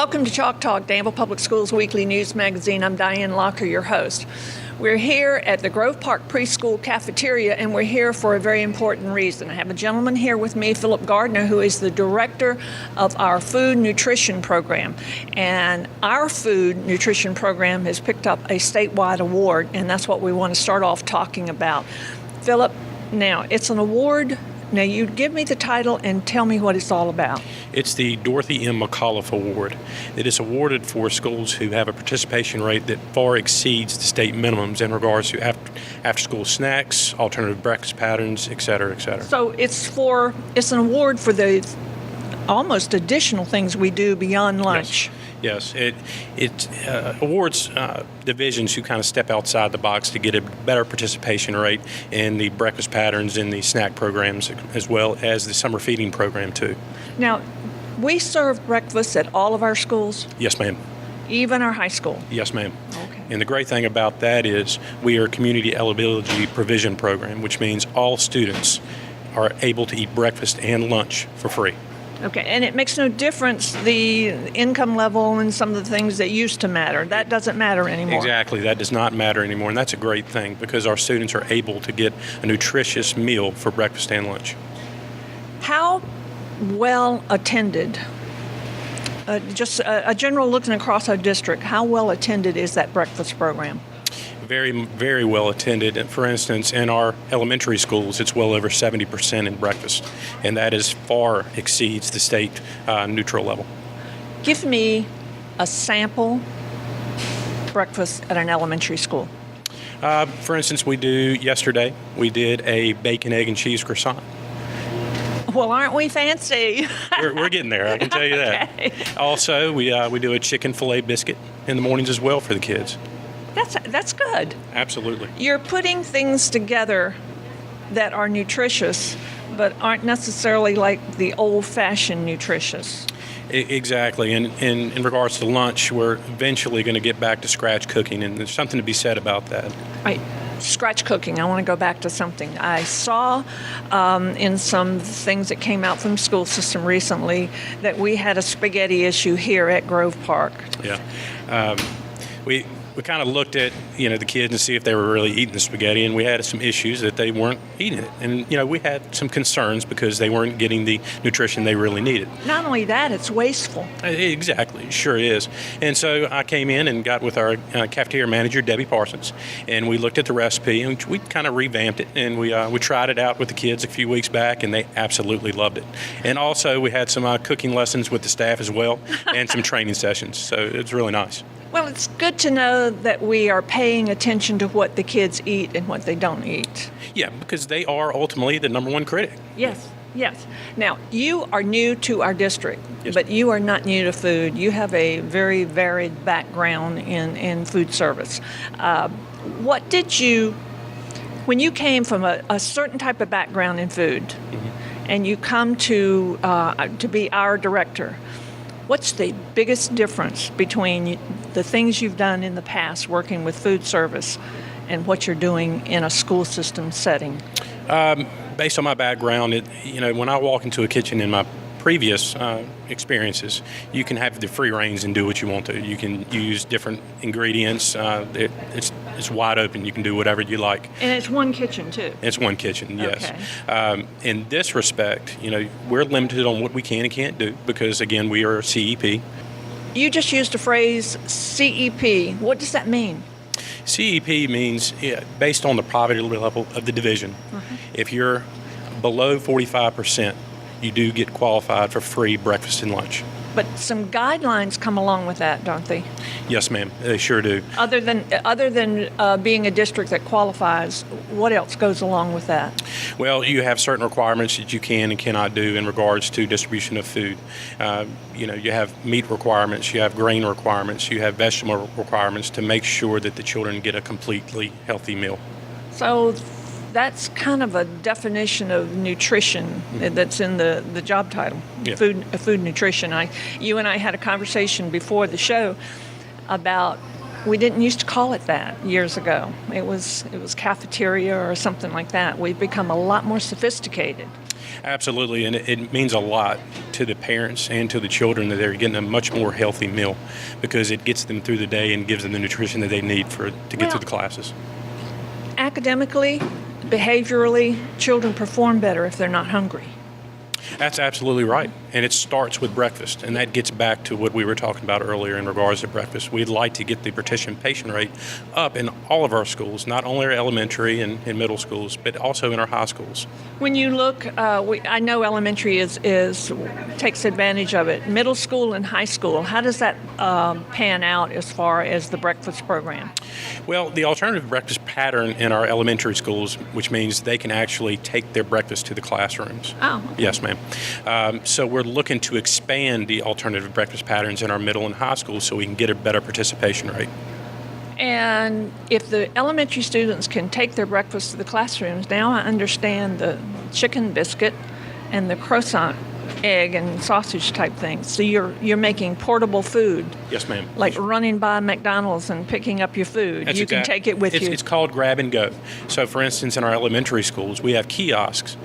Welcome to Chalk Talk, Danville Public Schools weekly news magazine. I'm Diane Locker, your host. We're here at the Grove Park Preschool cafeteria, and we're here for a very important reason. I have a gentleman here with me, Phillip Gardner, who is the director of our food nutrition program. And our food nutrition program has picked up a statewide award, and that's what we want to start off talking about. Phillip, now, it's an award. Now, you give me the title and tell me what it's all about. It's the Dorothy M. McAuliffe Award. It is awarded for schools who have a participation rate that far exceeds the state minimums in regards to after-school snacks, alternative breakfast patterns, et cetera, et cetera. So it's an award for the almost additional things we do beyond lunch. Yes, it awards divisions who kind of step outside the box to get a better participation rate in the breakfast patterns and the snack programs, as well as the summer feeding program too. Now, we serve breakfast at all of our schools? Yes, ma'am. Even our high school? Yes, ma'am. Okay. And the great thing about that is we are a community eligibility provision program, which means all students are able to eat breakfast and lunch for free. Okay, and it makes no difference the income level and some of the things that used to matter. That doesn't matter anymore. Exactly, that does not matter anymore, and that's a great thing because our students are able to get a nutritious meal for breakfast and lunch. How well attended, just a general looking across our district, how well attended is that breakfast program? Very, very well attended. And for instance, in our elementary schools, it's well over 70% in breakfast, and that is far exceeds the state neutral level. Give me a sample breakfast at an elementary school. For instance, yesterday we did a bacon, egg, and cheese croissant. Well, aren't we fancy? We're getting there, I can tell you that. Okay. Also, we do a chicken filet biscuit in the mornings as well for the kids. That's good. Absolutely. You're putting things together that are nutritious, but aren't necessarily like the old-fashioned nutritious. Exactly. And in regards to lunch, we're eventually going to get back to scratch cooking, and there's something to be said about that. Right. Scratch cooking. I want to go back to something I saw in some things that came out from the school system recently that we had a spaghetti issue here at Grove Park. Yeah. We kind of looked at, the kids and see if they were really eating the spaghetti, and we had some issues that they weren't eating it. And, we had some concerns because they weren't getting the nutrition they really needed. Not only that, it's wasteful. Exactly, it sure is. And so I came in and got with our cafeteria manager, Debbie Parsons, and we looked at the recipe, and we kind of revamped it, and we tried it out with the kids a few weeks back, and they absolutely loved it. And also we had some cooking lessons with the staff as well, and some training sessions, so it's really nice. Well, it's good to know that we are paying attention to what the kids eat and what they don't eat. Yeah, because they are ultimately the number one critic. Yes. Now, you are new to our district, yes, but you are not new to food. You have a very varied background in food service. When you came from a certain type of background in food, mm-hmm. and you come to be our director, what's the biggest difference between the things you've done in the past working with food service and what you're doing in a school system setting? Based on my background, when I walk into a kitchen in my previous experiences, you can have the free reins and do what you want to. You can use different ingredients. It's wide open. You can do whatever you like. And it's one kitchen, too. It's one kitchen, yes. Okay. In this respect, we're limited on what we can and can't do because, again, we are a CEP. You just used the phrase CEP. What does that mean? CEP means based on the poverty level of the division. Mm-hmm. If you're below 45%, you do get qualified for free breakfast and lunch. But some guidelines come along with that, don't they? Yes, ma'am. They sure do. Other than being a district that qualifies, what else goes along with that? Well, you have certain requirements that you can and cannot do in regards to distribution of food. You have meat requirements, you have grain requirements, you have vegetable requirements to make sure that the children get a completely healthy meal. So that's kind of a definition of nutrition that's in the job title, yeah. Food nutrition. You and I had a conversation before the show about We didn't used to call it that years ago. It was cafeteria or something like that. We've become a lot more sophisticated. Absolutely, and it means a lot to the parents and to the children that they're getting a much more healthy meal because it gets them through the day and gives them the nutrition that they need to get through the classes. Academically, behaviorally, children perform better if they're not hungry. That's absolutely right. And it starts with breakfast. And that gets back to what we were talking about earlier in regards to breakfast. We'd like to get the participation rate up in all of our schools, not only our elementary and middle schools, but also in our high schools. When you look, I know elementary takes advantage of it. Middle school and high school, how does that pan out as far as the breakfast program? Well, the alternative breakfast pattern in our elementary schools, which means they can actually take their breakfast to the classrooms. Oh. Okay. Yes, ma'am. So we're looking to expand the alternative breakfast patterns in our middle and high schools so we can get a better participation rate. And if the elementary students can take their breakfast to the classrooms, now I understand the chicken biscuit and the croissant egg and sausage type things. So you're making portable food. Yes, ma'am. Like running by McDonald's and picking up your food. You can take it with you. It's called grab and go. So, for instance, in our elementary schools, we have kiosks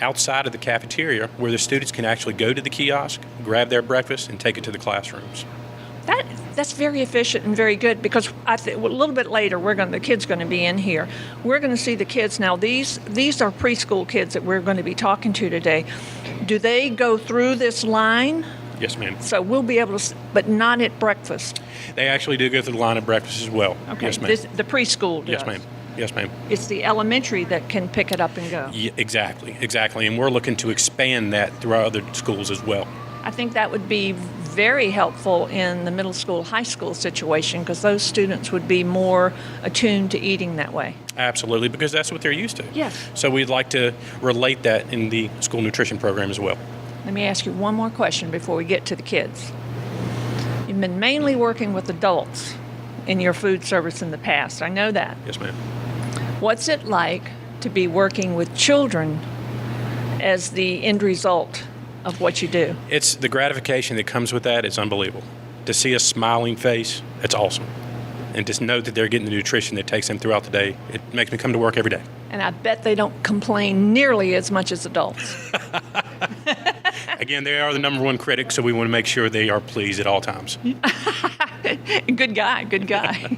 outside of the cafeteria where the students can actually go to the kiosk, grab their breakfast, and take it to the classrooms. That's very efficient and very good because a little bit later the kids going to be in here. We're going to see the kids now. These are preschool kids that we're going to be talking to today. Do they go through this line? Yes, ma'am. So we'll be able to, but not at breakfast. They actually do go through the line at breakfast as well. Okay. Yes, ma'am. The preschool does. Yes, ma'am. Yes, ma'am. It's the elementary that can pick it up and go. Yeah, exactly. And we're looking to expand that through our other schools as well. I think that would be very helpful in the middle school, high school situation because those students would be more attuned to eating that way. Absolutely, because that's what they're used to. Yes. So we'd like to relate that in the school nutrition program as well. Let me ask you one more question before we get to the kids. You've been mainly working with adults in your food service in the past. I know that. Yes, ma'am. What's it like to be working with children as the end result of what you do? It's the gratification that comes with that is unbelievable. To see a smiling face, it's awesome. And to know that they're getting the nutrition that takes them throughout the day, it makes me come to work every day. And I bet they don't complain nearly as much as adults. Again, they are the number one critic, so we want to make sure they are pleased at all times. Good guy.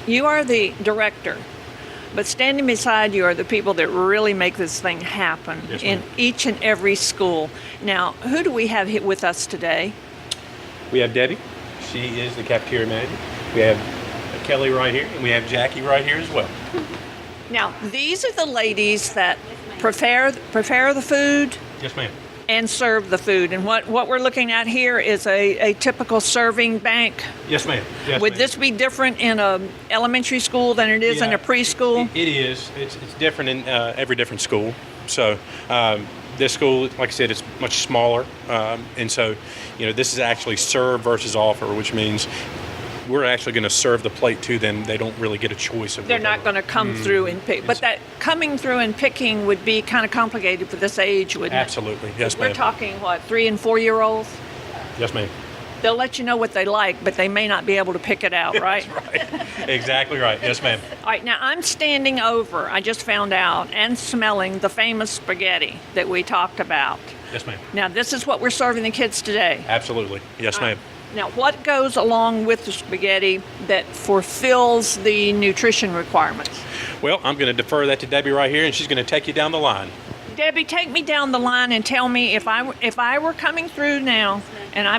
You are the director, but standing beside you are the people that really make this thing happen in each and every school. Now, who do we have here with us today? We have Debbie. She is the cafeteria manager. We have Kelly right here, and we have Jackie right here as well. Now, these are the ladies that prepare the food. Yes, ma'am. And serve the food. And what we're looking at here is a typical serving bank. Yes, ma'am. Would this be different in a elementary school than it is in a preschool? It is. It's different in every different school. So this school, like I said, it's much smaller. And so, this is actually serve versus offer, which means we're actually going to serve the plate to them. They don't really get a choice of. They're not going to come through and pick. But that coming through and picking would be kind of complicated for this age, wouldn't it? Absolutely. Yes, ma'am. We're talking, 3 and 4 year olds? Yes, ma'am. They'll let you know what they like, but they may not be able to pick it out, right? That's right. Exactly right. Yes, ma'am. All right, now I'm standing over, I just found out, and smelling the famous spaghetti that we talked about. Yes, ma'am. Now, this is what we're serving the kids today. Absolutely. Yes, ma'am. Now, what goes along with the spaghetti that fulfills the nutrition requirements? Well, I'm going to defer that to Debbie right here, and she's going to take you down the line. Debbie, take me down the line and tell me if I were coming through now, and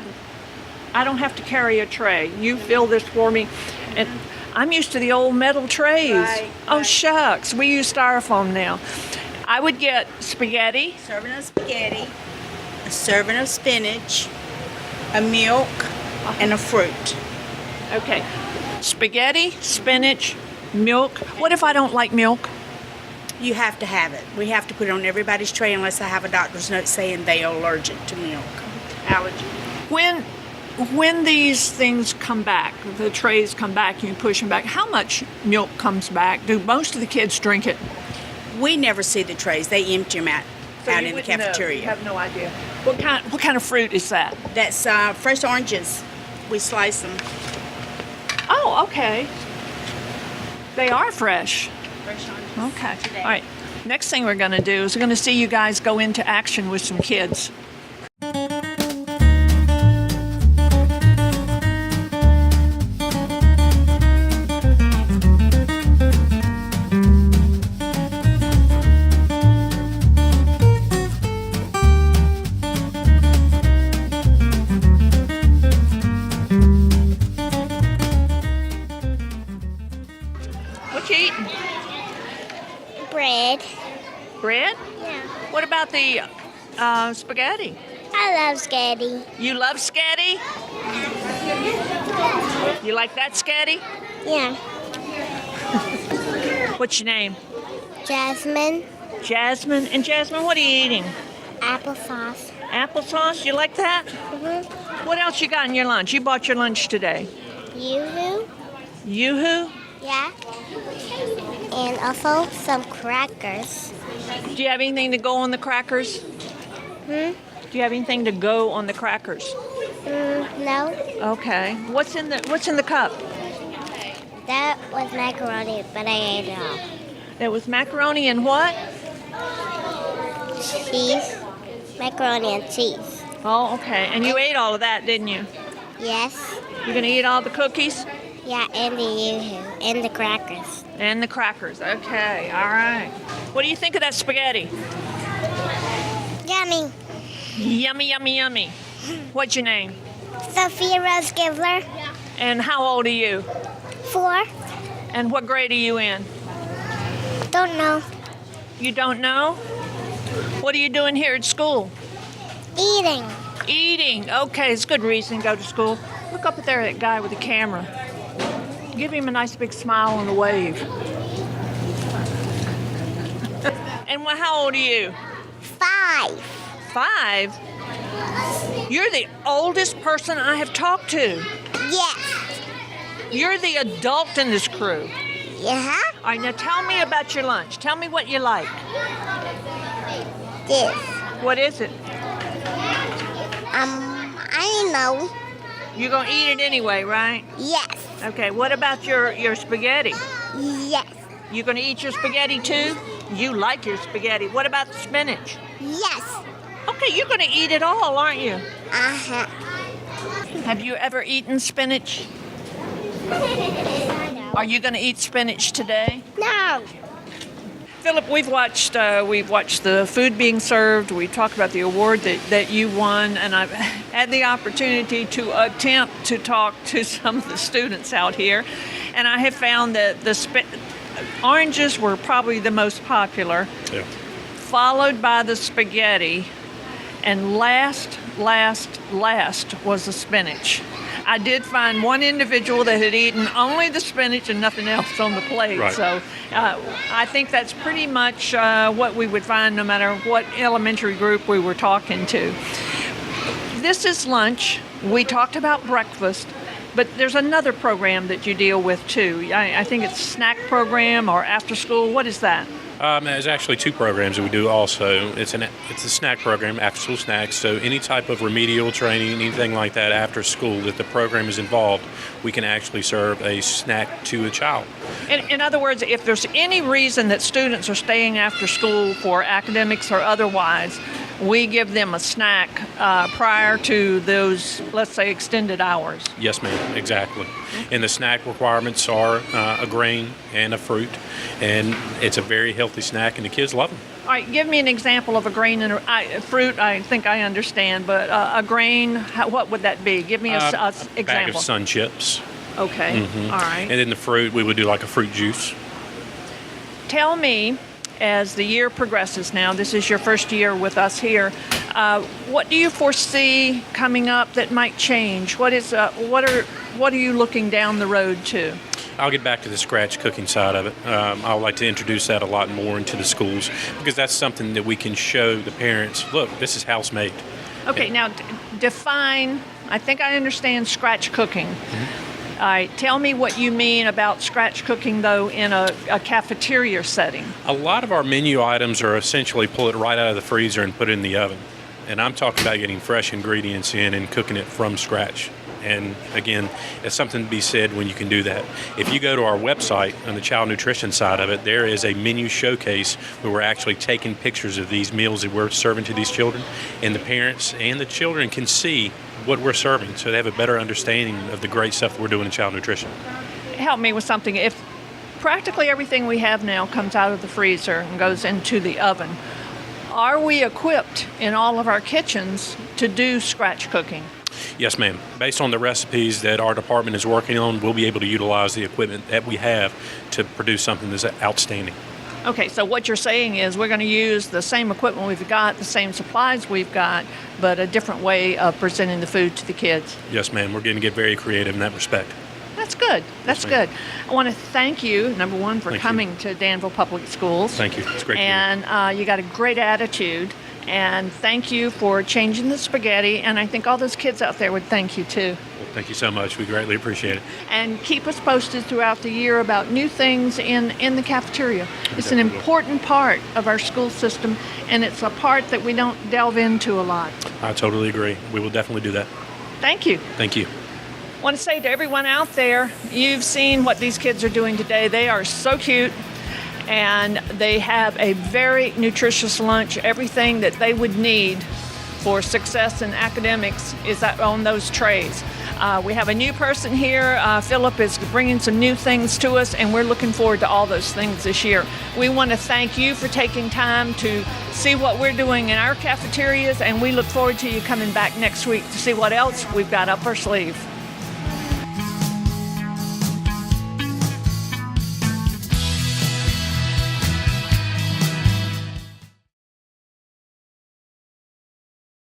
I don't have to carry a tray. You fill this for me, and I'm used to the old metal trays. Right. Oh shucks, we use styrofoam now. I would get spaghetti. Serving of spaghetti, a serving of spinach, a milk, and a fruit. Okay, spaghetti, spinach, milk. What if I don't like milk? You have to have it. We have to put it on everybody's tray unless I have a doctor's note saying they are allergic to milk. Allergy. When these things come back, the trays come back, you push them back, how much milk comes back? Do most of the kids drink it? We never see the trays. They empty them out in the cafeteria. You have no idea. What kind of fruit is that? That's fresh oranges. We slice them. Oh, Oh, okay. They are fresh. Fresh oranges. Okay. Today. All right. Next thing we're going to do is we're going to see you guys go into action with some kids. What you eating? Bread. Bread? Yeah. What about the spaghetti? I love spaghetti. You love scatty? You like that scatty? Yeah. What's your name? Jasmine. Jasmine. And Jasmine, what are you eating? Applesauce. Applesauce? You like that? Mm-hmm. What else you got in your lunch? You bought your lunch today. Yoo-hoo. Yoo-hoo? Yeah. And also some crackers. Do you have anything to go on the crackers? Hmm? Do you have anything to go on the crackers? No. Okay. What's in the cup? That was macaroni, but I ate it all. There was macaroni and what? Cheese. Macaroni and cheese. Oh, okay. And you ate all of that, didn't you? Yes. You're gonna eat all the cookies? Yeah, and the yoo-hoo. And the crackers. And the crackers. Okay, all right. What do you think of that spaghetti? Yummy. Yummy, yummy, yummy. What's your name? Sophia Rose Givler. And how old are you? 4. And what grade are you in? Don't know. You don't know? What are you doing here at school? Eating. Eating. Okay, it's a good reason to go to school. Look up there at that guy with the camera. Give him a nice big smile and a wave. And how old are you? 5. 5? You're the oldest person I have talked to. Yes. You're the adult in this crew. Yeah. All right, now tell me about your lunch. Tell me what you like. This. What is it? I know. You're going to eat it anyway, right? Yes. Okay, what about your spaghetti? Yes. You going to eat your spaghetti too? You like your spaghetti. What about the spinach? Yes. Okay, you're going to eat it all, aren't you? Uh-huh. Have you ever eaten spinach? Are you going to eat spinach today? No. Philip, we've watched the food being served. We talked about the award that you won, and I've had the opportunity to attempt to talk to some of the students out here, and I have found that the oranges were probably the most popular, Yeah. followed by the spaghetti, and last was the spinach. I did find one individual that had eaten only the spinach and nothing else on the plate. Right. So I think that's pretty much what we would find no matter what elementary group we were talking to. This is lunch. We talked about breakfast, but there's another program that you deal with too. I think it's snack program or after school. What is that? There's actually 2 programs that we do also. It's a snack program, after school snacks. So any type of remedial training, anything like that after school that the program is involved, we can actually serve a snack to a child. In other words, if there's any reason that students are staying after school for academics or otherwise, we give them a snack prior to those, let's say, extended hours. Yes, ma'am, exactly. And the snack requirements are a grain and a fruit, and it's a very healthy snack, and the kids love them. All right, give me an example of a grain and a fruit. I think I understand, but a grain, what would that be? Give me a example. Bag of Sun Chips. Okay, all right. And then the fruit, we would do like a fruit juice. Tell me, as the year progresses now, this is your first year with us here, what do you foresee coming up that might change? What are you looking down the road to? I'll get back to the scratch cooking side of it. I would like to introduce that a lot more into the schools because that's something that we can show the parents, look, this is house made. Okay, now define, I think I understand scratch cooking. Mm-hmm. All right, tell me what you mean about scratch cooking, though, in a cafeteria setting. A lot of our menu items are essentially pull it right out of the freezer and put it in the oven. And I'm talking about getting fresh ingredients in and cooking it from scratch. And again, it's something to be said when you can do that. If you go to our website on the child nutrition side of it, there is a menu showcase where we're actually taking pictures of these meals that we're serving to these children, and the parents and the children can see what we're serving, so they have a better understanding of the great stuff that we're doing in child nutrition. Help me with something. If practically everything we have now comes out of the freezer and goes into the oven, are we equipped in all of our kitchens to do scratch cooking? Yes, ma'am. Based on the recipes that our department is working on, we'll be able to utilize the equipment that we have to produce something that's outstanding. Okay, so what you're saying is we're going to use the same equipment we've got, the same supplies we've got, but a different way of presenting the food to the kids. Yes, ma'am. We're going to get very creative in that respect. That's good. That's Yes, good. I want to thank you, number one, for Thank coming you. to Danville Public Schools. Thank you. It's great to be here. And you got a great attitude. And thank you for changing the spaghetti. And I think all those kids out there would thank you too. Well, thank you so much. We greatly appreciate it. And keep us posted throughout the year about new things in the cafeteria. It's an definitely will. important part of our school system, and it's a part that we don't delve into a lot. I totally agree. We will definitely do that. Thank you. Thank you. I want to say to everyone out there, you've seen what these kids are doing today. They are so cute, and they have a very nutritious lunch. Everything that they would need for success in academics is on those trays. We have a new person here. Phillip is bringing some new things to us, and we're looking forward to all those things this year. We want to thank you for taking time to see what we're doing in our cafeterias, and we look forward to you coming back next week to see what else we've got up our sleeve.